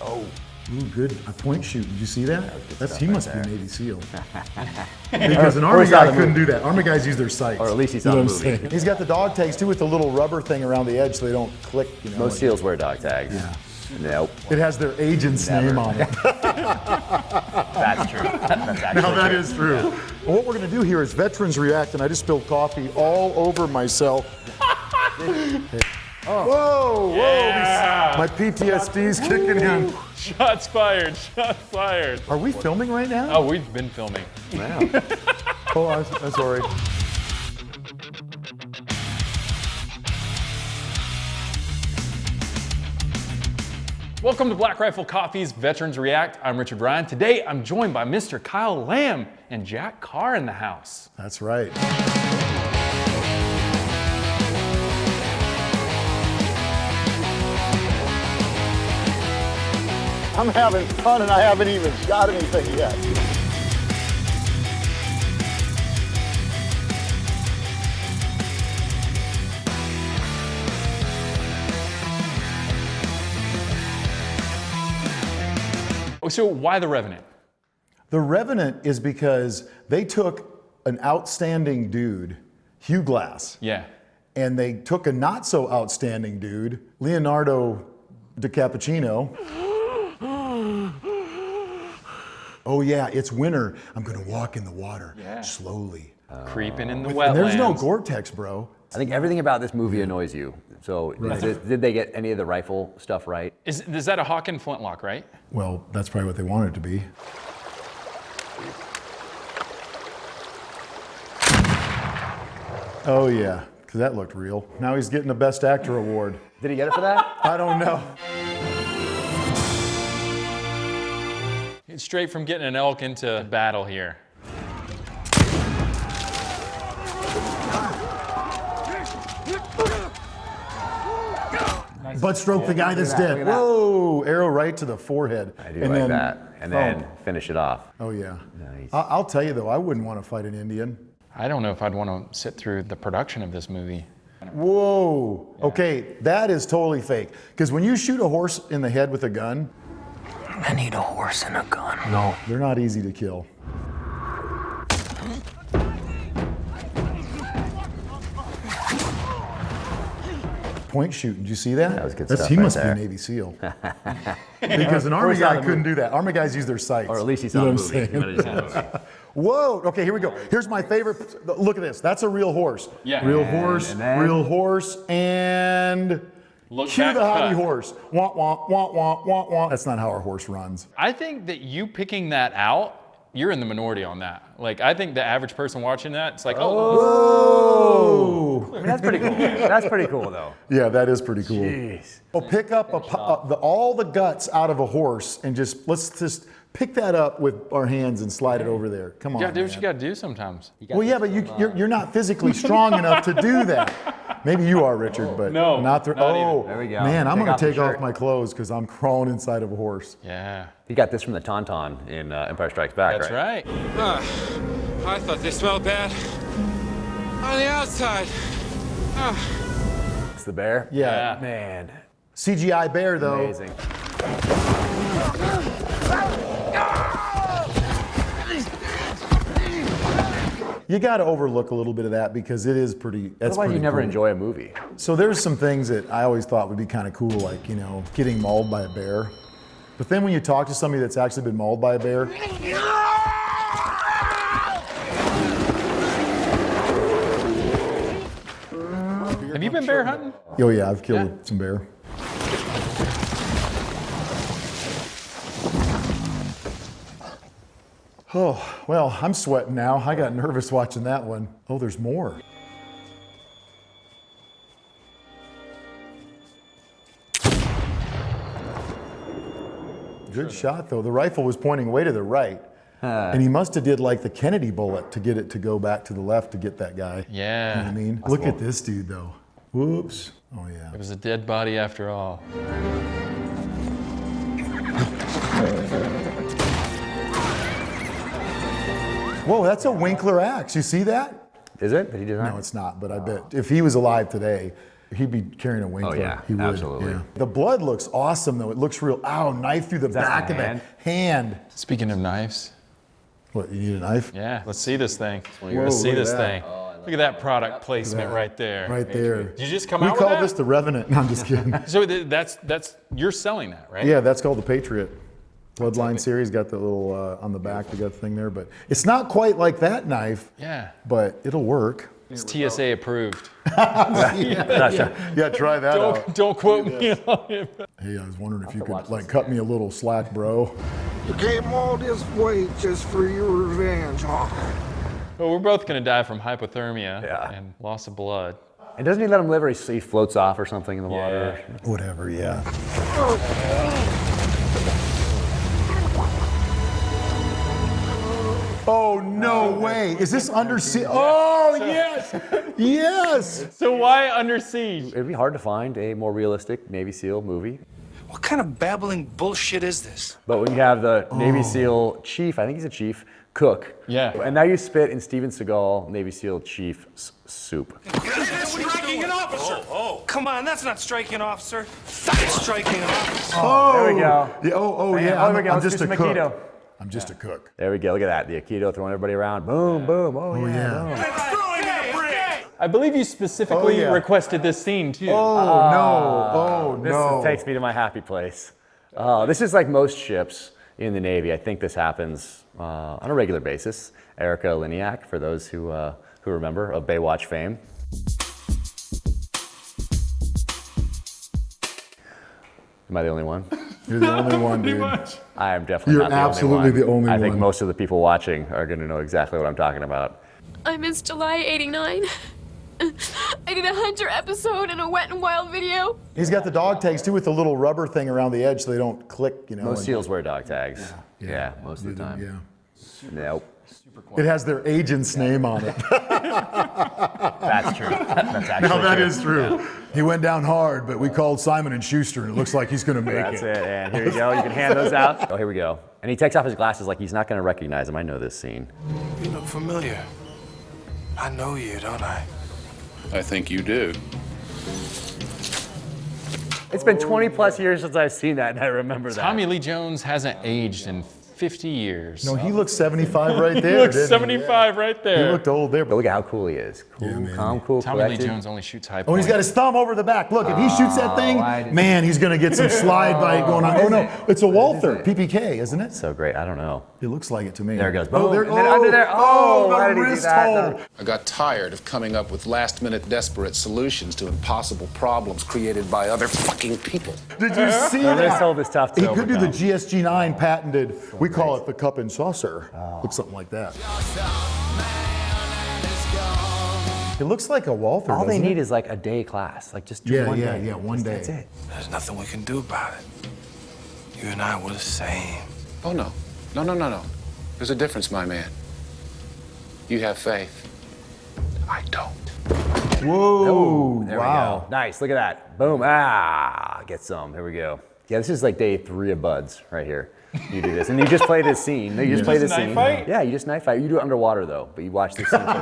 Oh. Ooh, good. A point shoot. Did you see that? He must be Navy SEAL. Because Because an Army guy couldn't do that. Army guys use their sights. Or at least he saw You know the what I'm movie. saying? He's got the dog tags too with the little rubber thing around the edge so they don't click. You know, Most SEAls wear dog tags. Yeah. Nope. It has their agent's Never. name on it. That's true. That's actually Now that true. is true. Well, what we're going to do here is Veterans React, and I just spilled coffee all over myself. Whoa, whoa, Yeah. my PTSD's kicking in. Shots fired, shots fired. Are we filming right now? Oh, we've been filming. Wow. Oh, I'm sorry. Welcome to Black Rifle Coffee's Veterans React. I'm Richard Ryan. Today, I'm joined by Mr. Kyle Lamb and Jack Carr in the house. That's right. I'm having fun and I haven't even got anything yet. So why the Revenant? The Revenant is because they took an outstanding dude, Hugh Glass, Yeah. and they took a not so outstanding dude, Leonardo DiCappuccino. Oh yeah, it's winter. I'm gonna walk in the water slowly. Creeping in the And wetlands. there's no Gore-Tex, bro. I think everything about this movie annoys you. So did they get any of the rifle stuff right? Is that a Hawk and flintlock, right? Well, that's probably what they wanted it to be. Oh yeah, because that looked real. Now he's getting the Best Actor award. Did he get it for that? I don't know. It's straight from getting an elk into battle here. Butt stroke the guy that's Look at that, dead. look at that. Whoa, arrow right to the forehead. I do like that. And then finish it off. Oh yeah. Nice. I'll tell you though, I wouldn't want to fight an Indian. I don't know if I'd want to sit through the production of this movie. Whoa. Okay, that is totally fake. Because when you shoot a horse in the head with a gun, I need a horse and a gun. no, they're not easy to kill. Point shooting, did you see that? That was good That's- stuff He right must there. be Navy SEAL. Because an Army saw guy the couldn't movie. do that. Army guys use their sights. Or at least he You saw know the what I'm movie. saying? He might have seen the movie. Whoa, okay, here we go. Here's my favorite. Look at this. That's a real horse. Yeah. Real And horse, then- real horse, and Look cue back the hobby cut. horse. Wah, wah, wah, wah, wah, wah. That's not how our horse runs. I think that you picking that out, you're in the minority on that. Like, I think the average person watching that, it's like, Oh. I mean, that's pretty cool. That's pretty cool, though. Yeah, that is pretty cool. Jeez. Well, pick up all the guts out of a horse and let's just pick that up with our hands and slide it over there. Come on, you gotta do what man. you gotta do sometimes. Well, yeah, but you're not physically strong enough to do that. Maybe you are, Richard, but No, not not oh, even. There we go. Man, I'm Take gonna off the take off shirt. my clothes because I'm crawling inside of a horse. Yeah, He got this from the Tauntaun in Empire Strikes Back, that's right. I thought they smelled bad on the outside. It's the bear. Yeah. Man, CGI bear though. amazing. You got to overlook a little bit of that because it is pretty. That's Otherwise, pretty you never cool. enjoy a movie. So there's some things that I always thought would be kind of cool, like getting mauled by a bear. But then when you talk to somebody that's actually been mauled by a bear, Have you been bear hunting? oh yeah, I've killed some bear. Oh, well, I'm sweating now. I got nervous watching that one. Oh, there's more. Good shot, though. The rifle was pointing way to the right. And he must have did like the Kennedy bullet to get it to go back to the left to get that guy. Yeah. You know what I mean? Look at this dude, though. Whoops. Oh, yeah. It was a dead body after all. Whoa, that's a Winkler axe. You see that? Is it? Did he design? No, it's not, but I bet if he was alive today, He'd be carrying a winkler. Oh, yeah, he would. absolutely. Yeah. The blood looks awesome, though. It looks real. Ow, knife through the back of the hand. Speaking of knives, What, you need a knife? yeah, let's see this thing. Whoa, Let's see look at this that. thing. Look at that product placement right there. Right there. Did you just come We out with call that? this the Revenant. No, I'm just kidding. So that's you're selling that, right? Yeah, that's called the Patriot. Bloodline series got the little on the back. They got the thing there, but it's not quite like that knife. Yeah. But it'll work. It's TSA approved. Yeah, try that out. Don't quote me on it. Hey, I was wondering if you could like cut me a little slack, bro. You came all this way just for your revenge, huh? Well, we're both gonna die from hypothermia Yeah. and loss of blood. And doesn't he let him live, or he floats off or something in the water? Whatever, yeah. Oh, no way. Is this under siege? Oh, yes. Yes. So why Under Siege? It'd be hard to find a more realistic Navy SEAL movie. What kind of babbling bullshit is this? But when you have the Navy SEAL chief, I think he's a chief, cook. Yeah. And now you spit in Steven Seagal, Navy SEAL chief soup. That's striking an officer! Oh, come on, that's not striking an officer. That's striking an officer. There we go. Yeah, oh, Man, yeah. there we go. I'm Let's just do a some cook. Aikido. I'm just a cook. There we go. Look at that. The Aikido throwing everybody around. Boom, boom. Oh, yeah. Boom. I believe you specifically Oh, yeah. requested this scene too. Oh, no. Oh, This no. takes me to my happy place. This is like most ships in the Navy. I think this happens on a regular basis. Erica Liniak, for those who remember, of Baywatch fame. Am I the only one? You're the only one, dude. I am definitely You're not the only one. absolutely the only I think one. most of the people watching are going to know exactly what I'm talking about. I missed July '89. I did a Hunter episode and a Wet and Wild video. He's got the dog tags, too, with the little rubber thing around the edge so they don't click, you know. Most and- SEALs wear dog tags. Yeah, most of the time. Yeah. Nope. It has their agent's name on it. That's true. That's actually Now that true. is true. He went down hard, but we called Simon & Schuster, and it looks like he's going to make That's it. it. And here you go. You can hand those out. Oh, here we go. And he takes off his glasses like he's not going to recognize him. I know this scene. You look familiar. I know you, don't I? I think you do. It's been 20 plus years since I've seen that, and I remember that. Tommy Lee Jones hasn't aged in 50 years. No, he looks 75 right He there. looks didn't 75 right He there. looked old there. But But look at how cool he is. Cool, man. calm, cool, Tommy Lee collected. Jones only shoots high oh, and points. he's got his thumb over the back. Look, if he shoots that thing, man, he's going to get some slide bite going on. Oh, no, it's a Walther, PPK, isn't it? So great. I don't know. It looks like it to me. There it goes. Oh, Boom. there, And then under there. Oh, the why did he do wrist that? hold. I got tired of coming up with last-minute desperate solutions to impossible problems created by other fucking people. Did you see The wrist that? hold is tough to He could do the overcome. GSG-9 patented. We call it the cup and saucer. Looks something like that. It looks like a Walther. All they doesn't need it? is like a day class. Like just Yeah, one yeah, day. yeah, one day. That's it. There's nothing we can do about it. You and I were the same. Oh, no. No. There's a difference, my man. You have faith. I don't. Whoa, There wow. we go. Nice. Look at that. Boom. Ah, get some. Here we go. Yeah, this is like day 3 of Buds right here. You do this, and you just play this scene. No, you just play this knife scene. fight? Yeah, you just knife fight. You do it underwater though, but you watch this scene first.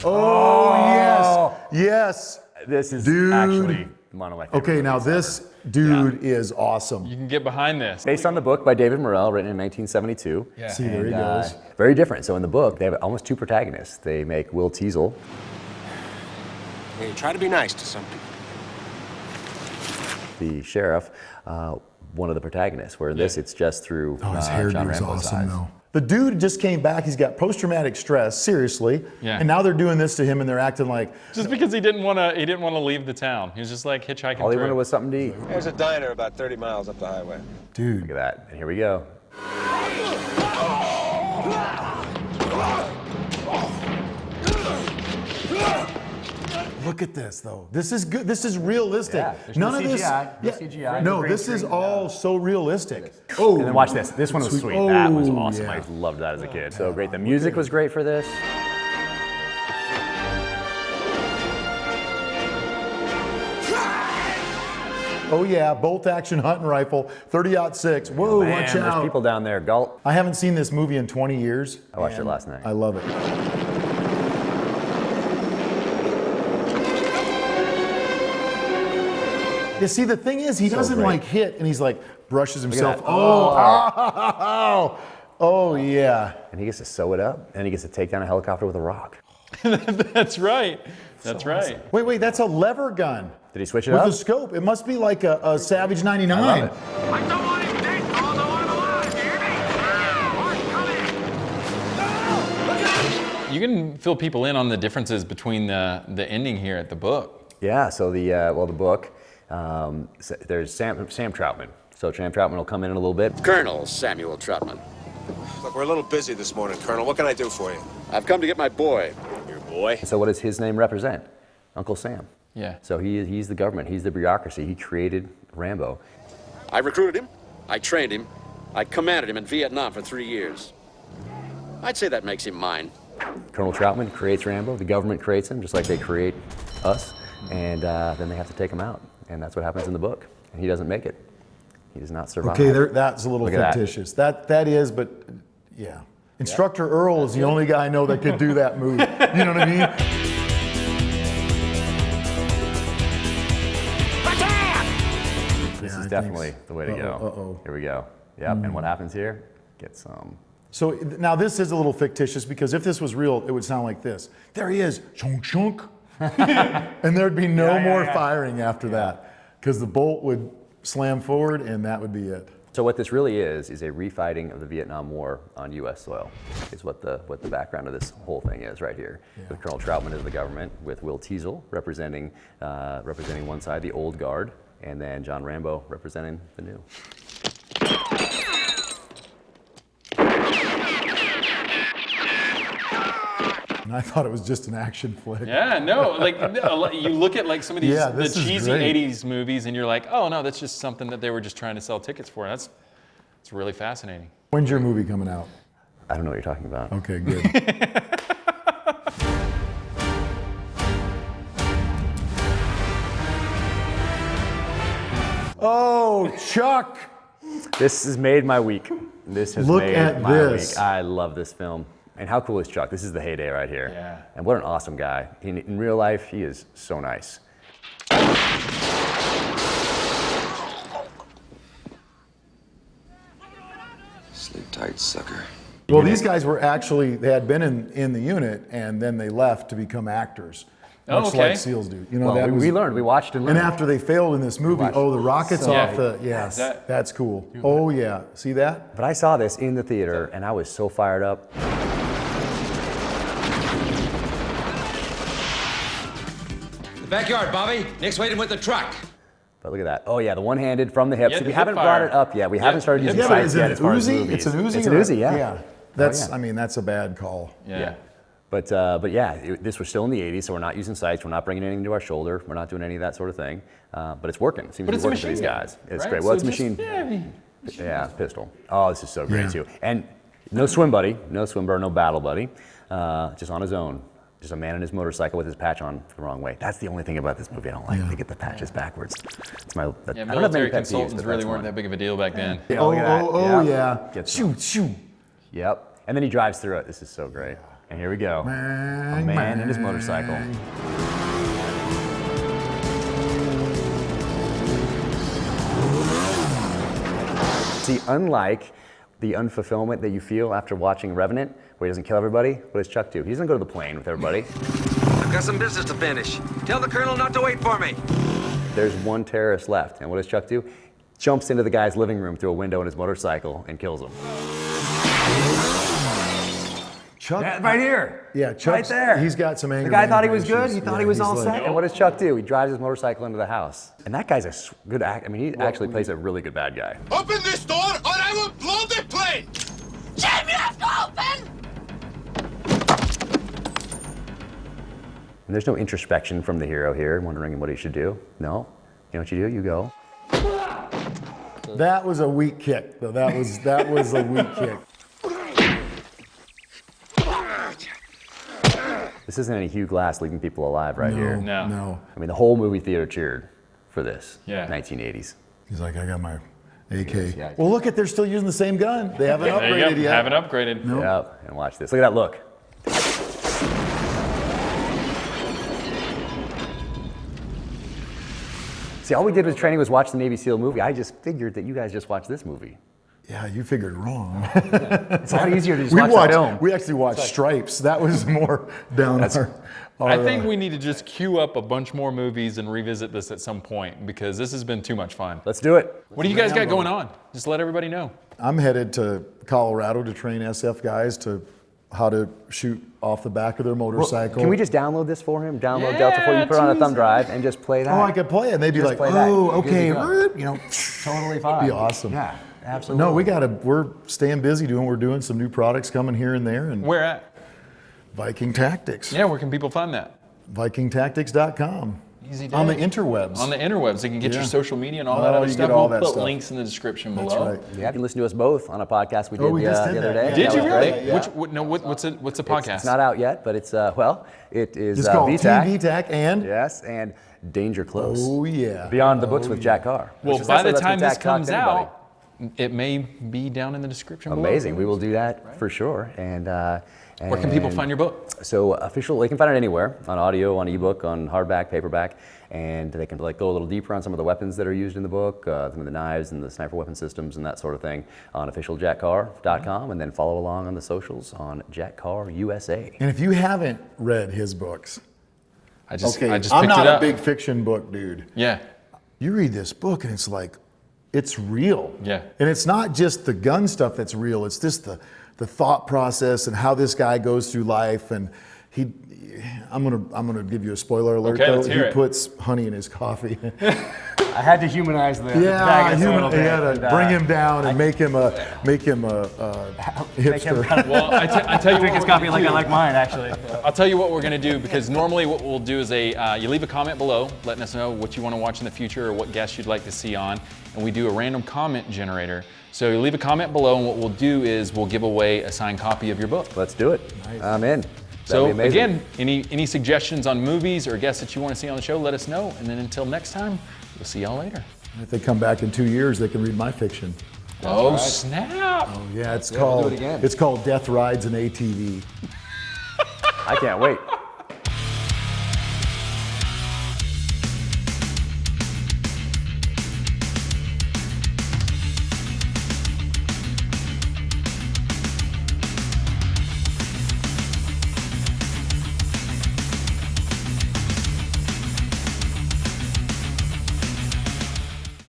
Oh, yes. Yes. This is Dude. actually one of my favorite Okay, now movies this dude is awesome. You can get behind this. Based on the book by David Morrell, written in 1972. Yeah. See, there he And, goes. very different. So in the book, they have almost 2 protagonists. They make Will Teasel, Hey, try to be nice to some people. the sheriff, one of the protagonists. Where in this, it's just through Oh, his John hairdo is Rambo's awesome, eyes. though. The dude just came back. He's got post-traumatic stress, seriously. Yeah. And now they're doing this to him, and they're acting like, Just because he didn't want to leave the town. He was just like hitchhiking All he through. wanted was something to eat. There's a diner about 30 miles up the highway. dude. Look at that. And here we go. Look at this, though. This is good. This is realistic. Yeah, there's no None of this. CGI, no yeah, CGI, No, no green this is screen, all so realistic. Oh, And then watch this. This one was Sweet. sweet. That was Oh, awesome. yeah. I loved that as a kid. So great. The music was great for this. Oh yeah, bolt action hunting rifle, 30-06. Whoa, Man, watch there's out. people down there. Gulp. I haven't seen this movie in 20 years. I watched it and last night. I love it. You see, the thing is, he doesn't great. like hit, and he's like brushes himself. that. Oh, yeah. And he gets to sew it up, and he gets to take down a helicopter with a rock. That's right. That's right. Wait, that's a lever gun Did he switch it with up? a scope. It must be like a Savage 99. I love it. I don't want him dead, although I'm alive, you hear me? You can fill people in on the differences between the ending here at the book. Yeah, so the book, there's Sam Troutman. So Sam Troutman will come in a little bit. Colonel Samuel Troutman. Look, we're a little busy this morning, Colonel. What can I do for you? I've come to get my boy. Your boy? So what does his name represent? Uncle Sam. Yeah. So he's the government, he's the bureaucracy. He created Rambo. I recruited him. I trained him. I commanded him in Vietnam for 3 years. I'd say that makes him mine. Colonel Troutman creates Rambo, the government creates him, just like they create us, and then they have to take him out. And that's what happens in the book. And he doesn't make it. He does not survive. Okay, that's a little Look at fictitious. That is, but yeah. Instructor Earl is the only guy I know that could do that move. You know what I mean? This is definitely the way to go. Uh-oh. Here we go. Yep, and what happens here? Get some. So now this is a little fictitious because if this was real, it would sound like this. There he is, chunk chunk. And there'd be no more firing after that because the bolt would slam forward and that would be it. So what this really is a refighting of the Vietnam War on U.S. soil. Is what the background of this whole thing is right here. With Colonel Troutman as the government, with Will Teasel representing one side, the old guard, and then John Rambo representing the new. And I thought it was just an action flick. Yeah, no, like you look at like some of these Yeah, the this is cheesy great. 80s movies and you're like, oh no, that's just something that they were just trying to sell tickets for. It's really fascinating. When's your movie coming out? I don't know what you're talking about. Okay, good. Oh, Chuck! This has made my week. This has Look made at my this. week. I love this film. And how cool is Chuck? This is the heyday right here. Yeah. And what an awesome guy. In real life, he is so nice. Sleep tight, sucker. Well, these guys were actually, they had been in the unit and then they left to become actors. Oh, Much okay. like SEALs do. You know, Well, that was, we learned. We watched and and learned. after they failed in this movie, watched. oh, the rockets So- off Yeah. the, yes, That- that's cool. Oh yeah, see that? But I saw this in the theater, and I was so fired up. The backyard, Bobby. Nick's waiting with the truck. But look at that. Oh yeah, the one-handed from the hips. Yeah, we the haven't hip brought fire. it up yet. We haven't started using Yeah, but sights is it yet an as far as Uzi? movies. It's an Uzi? It's an or- Uzi, yeah. Yeah. That's, yeah. I mean, that's a bad call. Yeah. But yeah, this was still in the 80s, so we're not using sights. We're not bringing anything to our shoulder. We're not doing any of that sort of thing. But it's working. It seems But to it's be a working for these machine guys. gun, It's right? great. So Well, it's a just- machine. yeah, I mean, Yeah, it's pistol. Oh, this is so great Yeah. too. And no swim buddy, no swim buddy, no battle buddy. Just on his own. Just a man on his motorcycle with his patch on the wrong way. That's the only thing about this movie I don't like. They get the patches backwards. It's my. Yeah, I don't have military many pet peeves, consultants but really that's weren't one. that big of a deal back then. Yeah, look at that. Oh, Yep. yeah. Gets Shoot, shoot. Yep. And then he drives through it. This is so great. And here we go. A man and his motorcycle. See, unlike the unfulfillment that you feel after watching Revenant, where he doesn't kill everybody, what does Chuck do? He doesn't go to the plane with everybody. I've got some business to finish. Tell the colonel not to wait for me. There's one terrorist left. And what does Chuck do? Jumps into the guy's living room through a window in his motorcycle and kills him. Chuck. Right here. Yeah, Chuck's, right there. He's got some anger. The guy thought he was management good. issues. He thought Yeah, he was he's all like- set. And what does Chuck do? He drives his motorcycle into the house. And that guy's a good act. I mean, he actually plays a really good bad guy. Open this door or I will blow the plane! Jamie, let's go open! And there's no introspection from the hero here, wondering what he should do. No. You know what you do? You go. That was a weak kick, though. That was a weak kick. This isn't any Hugh Glass leaving people alive right here. No. No. I mean, the whole movie theater cheered for this. Yeah. 1980s. He's like, I got my AK. Yeah. Well, look they're still using the same gun. They haven't There you go. upgraded yet. Haven't upgraded. Nope. Yep. And watch this. Look at that look. See, all we did with training was watch the Navy SEAL movie. I just figured that you guys just watched this movie. Yeah, you figured wrong. It's a lot easier to just watch the film. We actually watched Stripes. That was more down our I think we need to just queue up a bunch more movies and revisit this at some point because this has been too much fun. Let's do it. What do you guys got going on? Just let everybody know. I'm headed to Colorado to train SF guys to how to shoot off the back of their motorcycle. Can we just download this for him? Download Delta 4, you put it on a thumb drive and just play that. Oh, I could play it. And they'd be like, play that. oh, Good okay, to go. you know, Totally fine. it'd be awesome. Yeah, absolutely. No, we're staying busy we're doing some new products coming here and there. And Where at? Viking Tactics. Yeah, where can people find that? VikingTactics.com. Easy day. On the interwebs. On the interwebs. They can get Yeah. your social media and all Oh, that other you stuff. get all We'll that put stuff. links in the description That's below. right. Yeah, you can listen to us both on a podcast we did, we just did the other that. day. Did That you was really? great. Yeah. What's the podcast? It's not out yet, but it's, it is It's called VTAC. Team VTAC and Yes, and Danger Close. Oh yeah. Beyond the Books with Jack Carr. Well, Which is by the essentially time that's this what Jack comes talked to anybody. out, it may be down in the description below. Amazing. We will do that for sure. And Where can people find your book? So they can find it anywhere, on audio, on ebook, on hardback, paperback, and they can go a little deeper on some of the weapons that are used in the book, some of the knives and the sniper weapon systems and that sort of thing on officialjackcarr.com, and then follow along on the socials on Jack Carr USA. And if you haven't read his books, I just I'm picked not it up. a big fiction book dude. Yeah. You read this book and it's like, it's real. Yeah. And it's not just the gun stuff that's real. It's just the thought process and how this guy goes through life. And I'm gonna give you a spoiler alert. Okay, though. let's hear He it. puts honey in his coffee. I had to humanize the Yeah, you had to bring him down and make him a hipster. Well, I tell you what his we're coffee gonna like do. I like mine, actually. I'll tell you what we're gonna do because normally what we'll do is you leave a comment below, letting us know what you want to watch in the future or what guests you'd like to see on, and we do a random comment generator. So you leave a comment below, and what we'll do is we'll give away a signed copy of your book. Let's do it. Nice. I'm in. So That'd be amazing. again, any suggestions on movies or guests that you want to see on the show, let us know. And then until next time, we'll see y'all later. If they come back in 2 years, they can read my fiction. Oh, snap. Oh yeah, it's Yeah, we'll do called it again. It's called Death Rides an ATV. I can't wait.